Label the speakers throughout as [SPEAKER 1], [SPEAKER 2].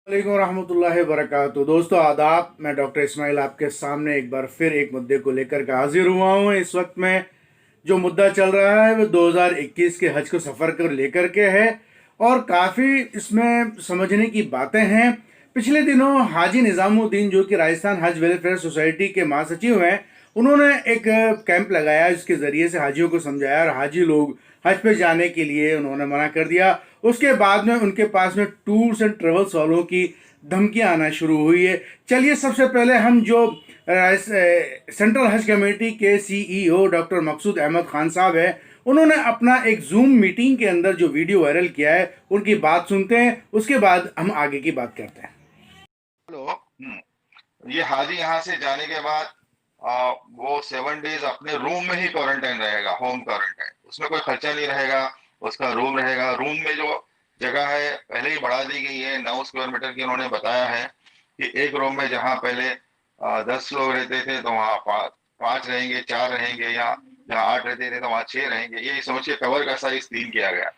[SPEAKER 1] वालेकुम रहमतुल्लाहि वबरकातुहू। दोस्तों आदाब, मैं डॉक्टर इस्माइल आपके सामने एक बार फिर एक मुद्दे को लेकर के हाजिर हुआ हूँ। इस वक्त में जो मुद्दा चल रहा है वो 2021 के हज को सफ़र को लेकर के है और काफ़ी इसमें समझने की बातें हैं। पिछले दिनों हाजी निज़ामुद्दीन जो कि राजस्थान हज वेलफेयर सोसाइटी के महासचिव हैं, उन्होंने एक कैंप लगाया जिसके ज़रिए से हाजियों को समझाया और हाजी लोग हज पे जाने के लिए उन्होंने मना कर दिया। उसके बाद में उनके पास में टूर्स एंड ट्रेवल्स वालों की धमकियां आना शुरू हुई है। चलिए सबसे पहले हम जो सेंट्रल हज कमेटी के सीईओ डॉक्टर मकसूद अहमद खान साहब है, उन्होंने अपना एक जूम मीटिंग के अंदर जो वीडियो वायरल किया है उनकी बात सुनते हैं, उसके बाद हम आगे की बात करते हैं।
[SPEAKER 2] हेलो। ये हाजी यहाँ से जाने के बाद वो 7 डेज अपने रूम में ही क्वारंटाइन रहेगा, होम क्वारंटाइन। उसमें कोई खर्चा नहीं रहेगा, उसका रूम रहेगा। रूम में जो जगह है पहले ही बढ़ा दी गई है, 9 स्क्वायर मीटर की। उन्होंने बताया है कि एक रूम में जहाँ पहले 10 लोग रहते थे तो वहाँ 5 रहेंगे, 4 रहेंगे, या जहाँ 8 रहते थे तो वहाँ 6 रहेंगे। ये समझिए कवर का साइज 3 किया गया।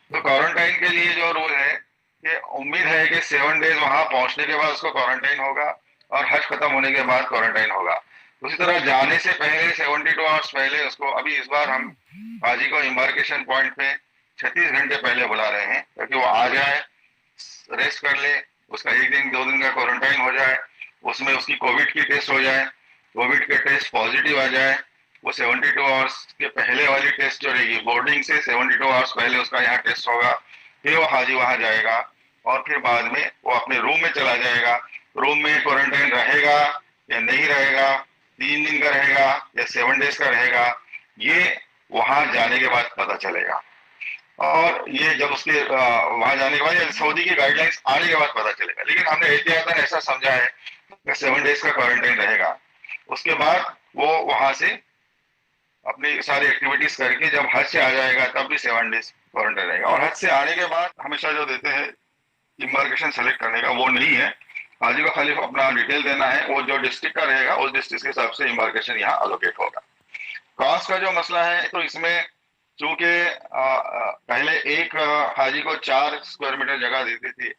[SPEAKER 2] तो क्वारंटाइन के लिए जो रूल है, ये उम्मीद है कि 7 डेज वहां पहुंचने के बाद उसको क्वारंटाइन होगा और हज खत्म होने के बाद क्वारंटाइन होगा। उसी तरह जाने से पहले 72 आवर्स पहले उसको, अभी इस बार हम हाजी को इम्बार्केशन पॉइंट पे 36 घंटे पहले बुला रहे हैं ताकि वो आ जाए, रेस्ट कर ले, उसका 1 दिन 2 दिन का क्वारंटाइन हो जाए, उसमें उसकी कोविड की टेस्ट हो जाए, कोविड के टेस्ट पॉजिटिव आ जाए। वो 72 आवर्स के पहले वाली टेस्ट जो रहेगी, बोर्डिंग से 72 आवर्स पहले उसका यहाँ टेस्ट होगा, फिर वो हाजी वहां जाएगा और फिर बाद में वो अपने रूम में चला जाएगा। रूम में क्वारंटाइन रहेगा या नहीं रहेगा, 3 दिन का रहेगा या 7 डेज का रहेगा, ये वहां जाने के बाद पता चलेगा। और ये जब उसके वहां जाने के बाद या सऊदी की गाइडलाइंस आने के बाद पता चलेगा। लेकिन हमने एहतियातन ऐसा समझा है कि 7 डेज का क्वारंटाइन रहेगा। उसके बाद वो वहां से अपनी सारी एक्टिविटीज करके जब हज से आ जाएगा तब भी 7 डेज क्वारंटाइन रहेगा। और हज से आने के बाद हमेशा जो देते हैं इम्बार्केशन सेलेक्ट करने का, वो नहीं है। हाजी को खाली अपना डिटेल देना है, वो जो डिस्ट्रिक्ट का रहेगा उस डिस्ट्रिक्ट के हिसाब से इम्बार्केशन यहाँ अलोकेट होगा। कॉस्ट का जो मसला है, तो इसमें चूंकि पहले एक हाजी को 4 स्क्वायर मीटर जगह देती थी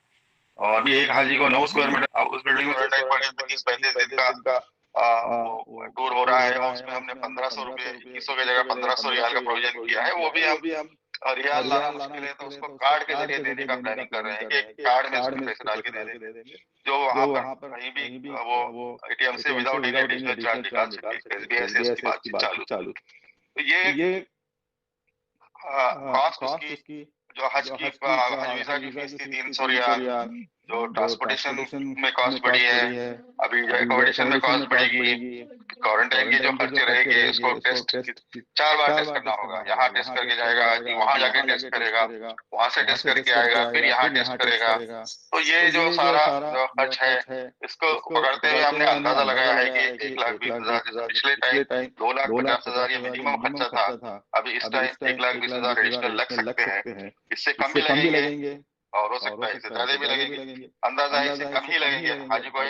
[SPEAKER 2] और अभी एक हाजी को 9 स्क्वायर मीटर, अब उस बिल्डिंग में 35-35 दिन का वो टूर हो रहा है और उसमें हमने 1500 रुपये, 2100 की जगह 1500 रियाल का प्रोविजन किया है। वो भी हम रियाल लाना मुश्किल है तो उसको कार्ड के जरिए देने का प्लानिंग कर रहे हैं कि कार्ड में उसमें पैसे डाल के दे देंगे, जो वहां पर कहीं भी वो एटीएम से विदाउट एनी एडिशनल चार्ज निकाल सके। एसबीआई से उसकी बातचीत चालू थी। तो ये कॉस्ट उसकी, जो हज की हज वीजा की फीस थी 300 रियाल, जो ट्रांसपोर्टेशन में कॉस्ट बढ़ी है, अभी जो एकोमोडेशन में कॉस्ट बढ़ेगी, क्वारंटाइन के जो खर्चे रहेंगे, उसको टेस्ट 4 बार टेस्ट करना होगा। यहाँ टेस्ट करके जाएगा, वहां जाके टेस्ट करेगा, वहां से टेस्ट करके आएगा, फिर यहाँ टेस्ट करेगा। तो ये जो सारा जो खर्च है, इसको पकड़ते हुए हमने अंदाजा लगाया है कि 1,20,000, जैसे पिछले टाइम 2,50,000 ये मिनिमम खर्चा था, अभी इस टाइम 1,20,000 एडिशनल लग सकते हैं। इससे कम भी लगेंगे और हो सकता है इससे ज्यादा भी लगेंगे। अंदाजा है इससे कम ही लगेंगे। हाजी को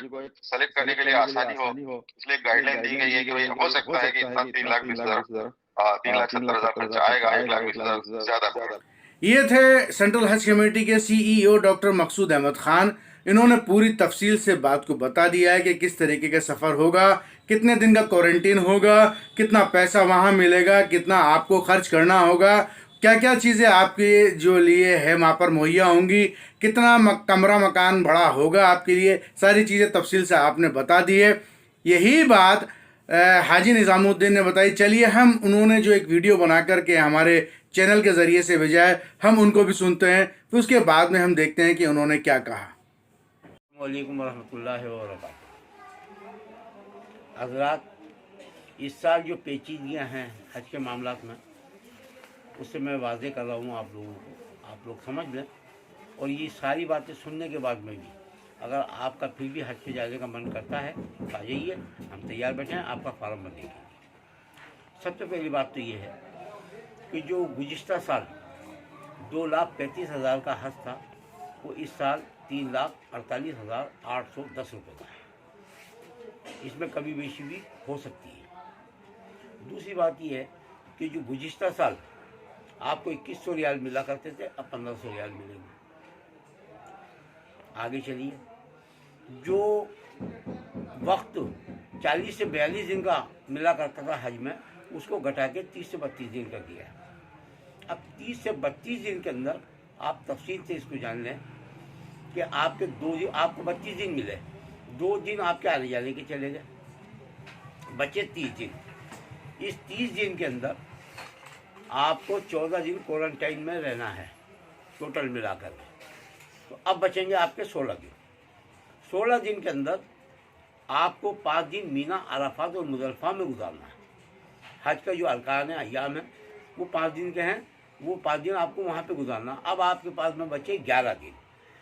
[SPEAKER 2] सेलेक्ट करने के लिए आसानी हो, इसलिए गाइडलाइन दी गई है कि भाई हो सकता है कि इतना 3,20,000 3,70,000 खर्चा आएगा, 1,20,000 ज्यादा पड़ेगा।
[SPEAKER 1] ये थे सेंट्रल हज कमेटी के सीईओ डॉक्टर मकसूद अहमद खान। इन्होंने पूरी तफसील से बात को बता दिया है कि किस तरीके का सफ़र होगा, कितने दिन का क्वारंटीन होगा, कितना पैसा वहाँ मिलेगा, कितना आपको खर्च करना होगा, क्या क्या चीज़ें आपके जो लिए है वहाँ पर मुहैया होंगी, कितना कमरा मकान बड़ा होगा आपके लिए, सारी चीज़ें तफसील से आपने बता दी है। यही बात हाजी निज़ामुद्दीन ने बताई। चलिए हम उन्होंने जो एक वीडियो बना करके हमारे चैनल के ज़रिए से भेजा है, हम उनको भी सुनते हैं, फिर उसके बाद में हम देखते हैं कि उन्होंने क्या कहा।
[SPEAKER 3] वालेकुम रहमतुल्लाहि व बरकातहू। हज़रात, इस साल जो पेचीदगियाँ हैं हज के मामलात में, उससे मैं वाज़ेह कर रहा हूँ आप लोगों को, आप लोग समझ लें। और ये सारी बातें सुनने के बाद में भी अगर आपका फिर भी हज पे जाने का मन करता है तो आ जाइए, हम तैयार बैठे हैं, आपका फार्म भरेंगे। सबसे पहली बात तो ये है कि जो गुज़िश्ता साल 2,35,000 का हज था, वो इस साल 3,48,810 रुपये का है। इसमें कमी बेशी भी हो सकती है। दूसरी बात यह है कि जो गुज़िश्ता साल आपको 2,100 रियाल मिला करते थे, अब 1,500 रियाल मिलेंगे। आगे चलिए। जो वक्त 40 से 42 दिन का मिला करता था हज में, उसको घटा के 30 से 32 दिन का किया। अब 30 से 32 दिन के अंदर आप तफसील से इसको जान लें कि आपके 2 दिन, आपको 32 दिन मिले, 2 दिन आपके आने जाने के चले गए, बचे 30 दिन। इस 30 दिन के अंदर आपको 14 दिन क्वारंटाइन में रहना है टोटल मिलाकर के। तो अब बचेंगे आपके 16 दिन। 16 दिन के अंदर आपको 5 दिन मीना, अराफात और मुजल्फा में गुजारना है। हज का जो अरकान है, अय्याम है, वो 5 दिन के हैं, वो 5 दिन आपको वहाँ पे गुजारना। अब आपके पास में बचे 11 दिन।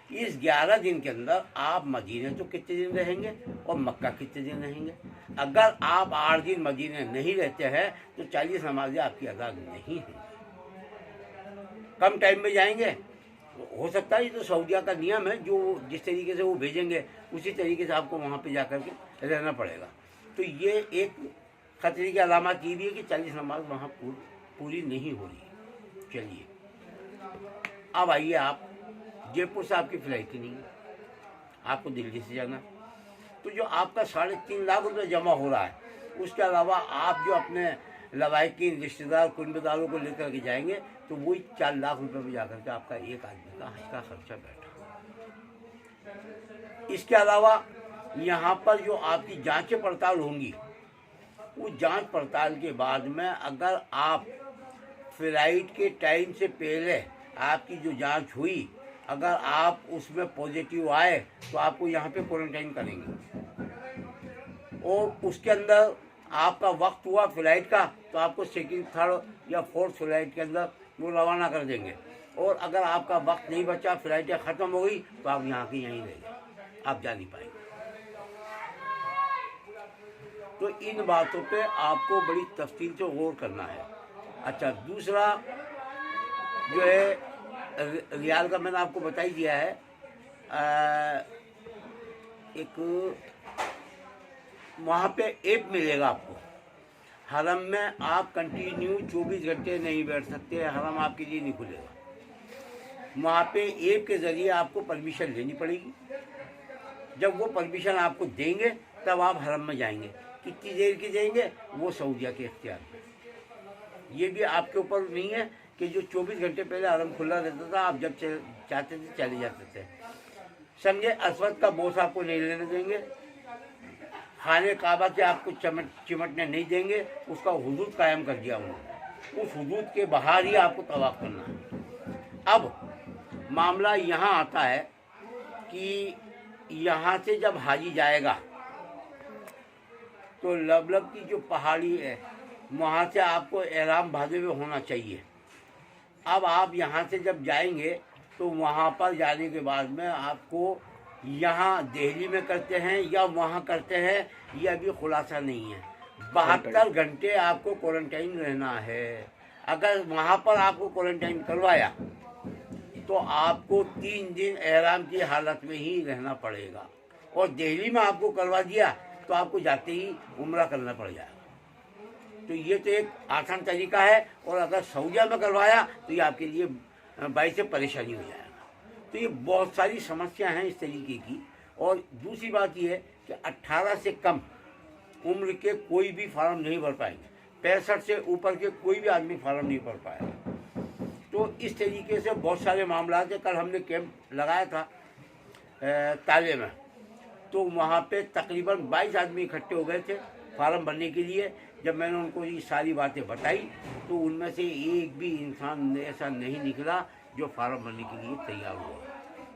[SPEAKER 3] इस 11 दिन के अंदर आप मदीने तो कितने दिन रहेंगे और मक्का कितने दिन रहेंगे। अगर आप 8 दिन मदीने नहीं रहते हैं तो 40 नमाजें आपकी अदा नहीं हैं। कम टाइम में जाएंगे, हो सकता है ये तो सऊदिया का नियम है, जो जिस तरीके से वो भेजेंगे उसी तरीके से आपको वहाँ पे जा कर के रहना पड़ेगा। तो ये एक खतरे की अलामत ये भी है कि 40 नमाज वहाँ पूरी नहीं हो रही। चलिए अब आइए, आप जयपुर से आपकी फ्लाइट ही नहीं है, आपको दिल्ली से जाना। तो जो आपका 3.5 लाख रुपये जमा हो रहा है, उसके अलावा आप जो अपने लवाकिन रिश्तेदार कुनबेदारों को लेकर के जाएंगे तो वही 4 लाख रुपये में जाकर के आपका एक आदमी का हज का खर्चा बैठा। इसके अलावा यहाँ पर जो आपकी जांच पड़ताल होंगी, वो जांच पड़ताल के बाद में अगर आप फ्लाइट के टाइम से पहले आपकी जो जांच हुई, अगर आप उसमें पॉजिटिव आए तो आपको यहाँ पे क्वारंटाइन करेंगे। और उसके अंदर आपका वक्त हुआ फ्लाइट का तो आपको 2nd, 3rd या 4th फ्लाइट के अंदर वो रवाना कर देंगे। और अगर आपका वक्त नहीं बचा, फ्लाइटें ख़त्म हो गई, तो आप यहाँ के यहीं रह गए, आप जा नहीं पाएंगे। तो इन बातों पे आपको बड़ी तफसील से गौर करना है। अच्छा, दूसरा जो है रियाल का मैंने आपको बता ही दिया है। एक वहाँ पे ऐप मिलेगा आपको। हरम में आप कंटिन्यू 24 घंटे नहीं बैठ सकते, हरम आपके लिए नहीं खुलेगा। वहाँ पे ऐप के ज़रिए आपको परमिशन लेनी पड़ेगी। जब वो परमिशन आपको देंगे तब आप हरम में जाएंगे। कितनी देर की देंगे वो सऊदिया के इख्तियार में। ये भी आपके ऊपर नहीं है कि जो 24 घंटे पहले हरम खुला रहता था, आप जब चाहते थे चले जाते थे। समझे, असवद का बोस आपको नहीं लेने देंगे, खाने काबा से आपको चिमटने नहीं देंगे, उसका हुदूद कायम कर दिया उन्होंने। उस हुदूद के बाहर ही आपको तवाफ करना है। अब मामला यहाँ आता है कि यहाँ से जब हाजी जाएगा तो लबलब की जो पहाड़ी है वहाँ से आपको एहराम बांधे हुए होना चाहिए। अब आप यहाँ से जब जाएंगे तो वहाँ पर जाने के बाद में आपको यहाँ दिल्ली में करते हैं या वहाँ करते हैं, ये अभी खुलासा नहीं है। 72 घंटे आपको क्वारंटाइन रहना है। अगर वहाँ पर आपको क्वारंटाइन करवाया तो आपको 3 दिन एहराम की हालत में ही रहना पड़ेगा। और दिल्ली में आपको करवा दिया तो आपको जाते ही उम्रा करना पड़ जाएगा। तो ये तो एक आसान तरीका है। और अगर सऊदिया में करवाया तो ये आपके लिए बाईस से परेशानी हो जाएगा। तो ये बहुत सारी समस्या हैं इस तरीके की। और दूसरी बात ये है कि 18 से कम उम्र के कोई भी फार्म नहीं भर पाएंगे। 65 से ऊपर के कोई भी आदमी फार्म नहीं भर पाएगा। तो इस तरीके से बहुत सारे मामला थे। कल हमने कैंप लगाया था ताले में, तो वहाँ पे तकरीबन 22 आदमी इकट्ठे हो गए थे फार्म भरने के लिए। जब मैंने उनको ये सारी बातें बताई तो उनमें से एक भी इंसान ऐसा नहीं निकला जो फार्म भरने के लिए तैयार हुआ।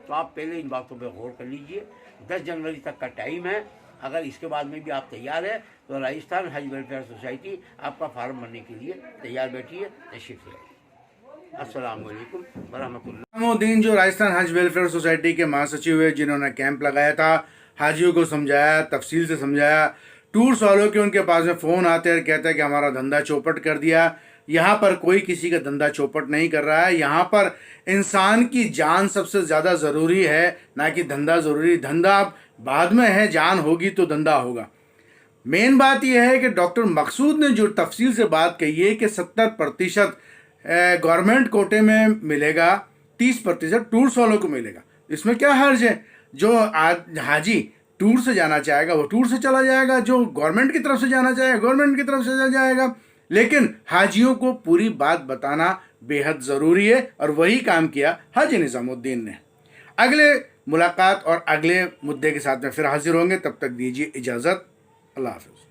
[SPEAKER 3] तो आप पहले इन बातों पे गौर कर लीजिए। 10 जनवरी तक का टाइम है। अगर इसके बाद में भी आप तैयार हैं तो राजस्थान हज वेलफेयर सोसाइटी आपका फार्म भरने के लिए तैयार बैठी है। तशरीफ ले आइए। अस्सलाम वालेकुम वरहमतुल्लाह।
[SPEAKER 1] मोदीन जो राजस्थान हज वेलफेयर सोसाइटी के महासचिव है, जिन्होंने कैंप लगाया था, हाजियों को समझाया, तफसील से समझाया। टूर्स वालों के उनके पास में फ़ोन आते हैं, कहते हैं कि हमारा धंधा चौपट कर दिया। यहाँ पर कोई किसी का धंधा चौपट नहीं कर रहा है। यहाँ पर इंसान की जान सबसे ज़्यादा ज़रूरी है, ना कि धंधा ज़रूरी। धंधा बाद में है, जान होगी तो धंधा होगा। मेन बात यह है कि डॉक्टर मकसूद ने जो तफसील से बात कही है कि 70% गवर्नमेंट कोटे में मिलेगा, 30% टूर्स वालों को मिलेगा। इसमें क्या हर्ज है? जो हाजी टूर से जाना चाहेगा वो टूर से चला जाएगा, जो गवर्नमेंट की तरफ से जाना चाहेगा गवर्नमेंट की तरफ से चला जाएगा। लेकिन हाजियों को पूरी बात बताना बेहद ज़रूरी है और वही काम किया हाजी निज़ामुद्दीन ने। अगले मुलाकात और अगले मुद्दे के साथ में फिर हाजिर होंगे, तब तक दीजिए इजाज़त। अल्लाह हाफ़िज़।